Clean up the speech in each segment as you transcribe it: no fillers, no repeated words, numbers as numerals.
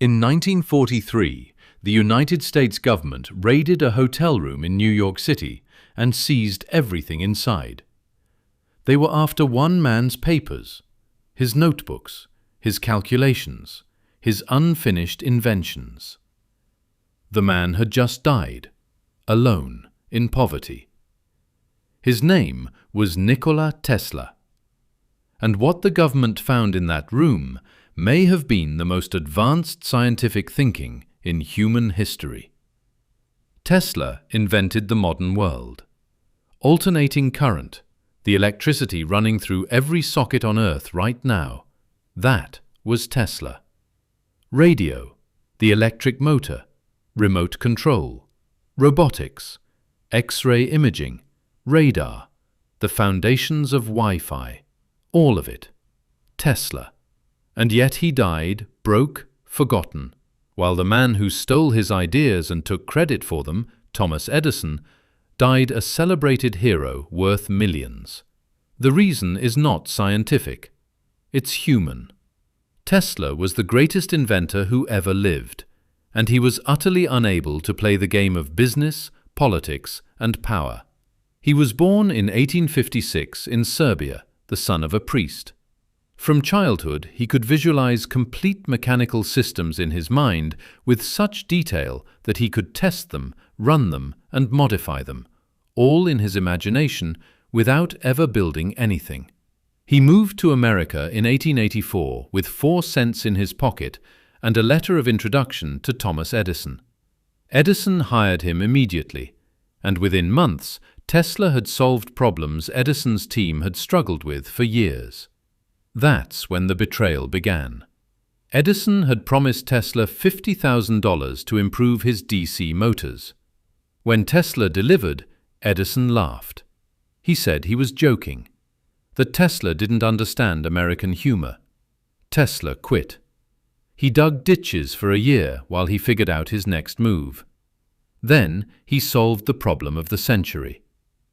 In 1943, the United States government raided a hotel room in New York City and seized everything inside. They were after one man's papers, his notebooks, his calculations, his unfinished inventions. The man had just died, alone, in poverty. His name was Nikola Tesla. And what the government found in that room may have been the most advanced scientific thinking in human history. Tesla invented the modern world. Alternating current, the electricity running through every socket on Earth right now, that was Tesla. Radio, the electric motor, remote control, robotics, X-ray imaging, radar, the foundations of Wi-Fi, all of it. Tesla. And yet he died, broke, forgotten, while the man who stole his ideas and took credit for them, Thomas Edison, died a celebrated hero worth millions. The reason is not scientific. It's human. Tesla was the greatest inventor who ever lived, and he was utterly unable to play the game of business, politics, and power. He was born in 1856 in Serbia, the son of a priest. From childhood, he could visualize complete mechanical systems in his mind with such detail that he could test them, run them, and modify them, all in his imagination, without ever building anything. He moved to America in 1884 with 4 cents in his pocket and a letter of introduction to Thomas Edison. Edison hired him immediately, and within months, Tesla had solved problems Edison's team had struggled with for years. That's when the betrayal began. Edison had promised Tesla $50,000 to improve his DC motors. When Tesla delivered, Edison laughed. He said he was joking, that Tesla didn't understand American humor. Tesla quit. He dug ditches for a year while he figured out his next move. Then he solved the problem of the century.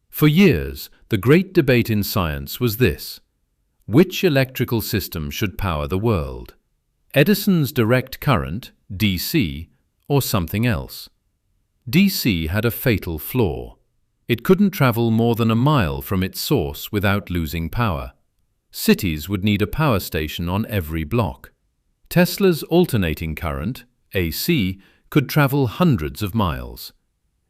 For years, the great debate in science was this: which electrical system should power the world? Edison's direct current, DC, or something else? DC had a fatal flaw. It couldn't travel more than a mile from its source without losing power. Cities would need a power station on every block. Tesla's alternating current, AC, could travel hundreds of miles.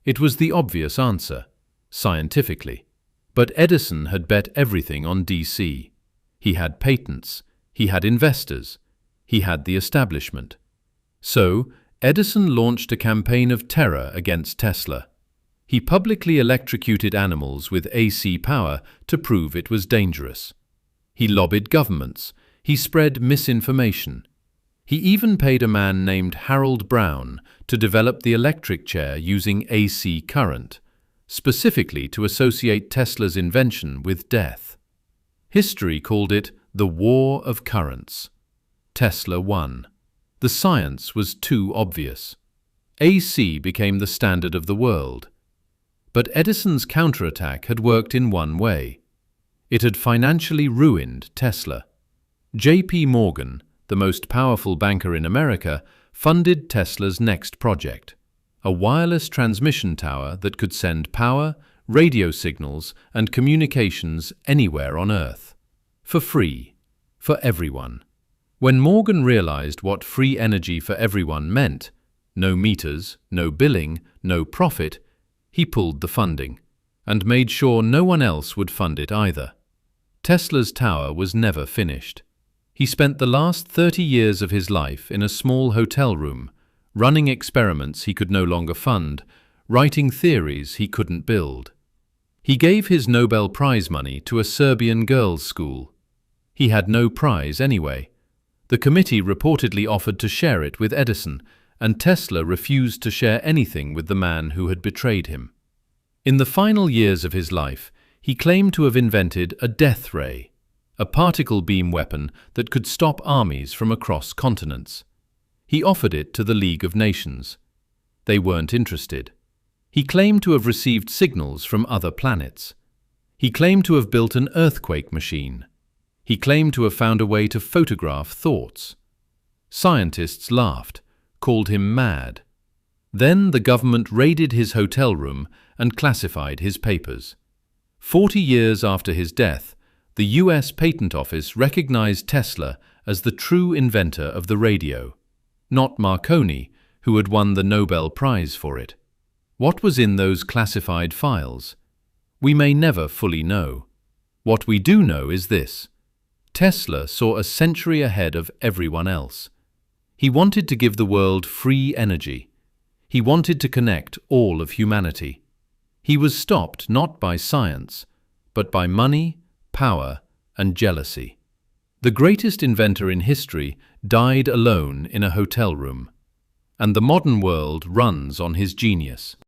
It was the obvious answer, scientifically. But Edison had bet everything on DC. He had patents, he had investors, he had the establishment. So, Edison launched a campaign of terror against Tesla. He publicly electrocuted animals with AC power to prove it was dangerous. He lobbied governments, he spread misinformation. He even paid a man named Harold Brown to develop the electric chair using AC current, specifically to associate Tesla's invention with death. History called it the War of Currents. Tesla won. The science was too obvious. AC became the standard of the world. But Edison's counterattack had worked in one way. It had financially ruined Tesla. J.P. Morgan, the most powerful banker in America, funded Tesla's next project, a wireless transmission tower that could send power, radio signals, and communications anywhere on Earth. For free. For everyone. When Morgan realized what free energy for everyone meant, no meters, no billing, no profit, he pulled the funding, and made sure no one else would fund it either. Tesla's tower was never finished. He spent the last 30 years of his life in a small hotel room, running experiments he could no longer fund, writing theories he couldn't build. He gave his Nobel Prize money to a Serbian girls' school. He had no prize anyway. The committee reportedly offered to share it with Edison, and Tesla refused to share anything with the man who had betrayed him. In the final years of his life, he claimed to have invented a death ray, a particle beam weapon that could stop armies from across continents. He offered it to the League of Nations. They weren't interested. He claimed to have received signals from other planets. He claimed to have built an earthquake machine. He claimed to have found a way to photograph thoughts. Scientists laughed, called him mad. Then the government raided his hotel room and classified his papers. 40 years after his death, the US Patent Office recognized Tesla as the true inventor of the radio, not Marconi, who had won the Nobel Prize for it. What was in those classified files? We may never fully know. What we do know is this: Tesla saw a century ahead of everyone else. He wanted to give the world free energy. He wanted to connect all of humanity. He was stopped not by science, but by money, power, and jealousy. The greatest inventor in history died alone in a hotel room, and the modern world runs on his genius.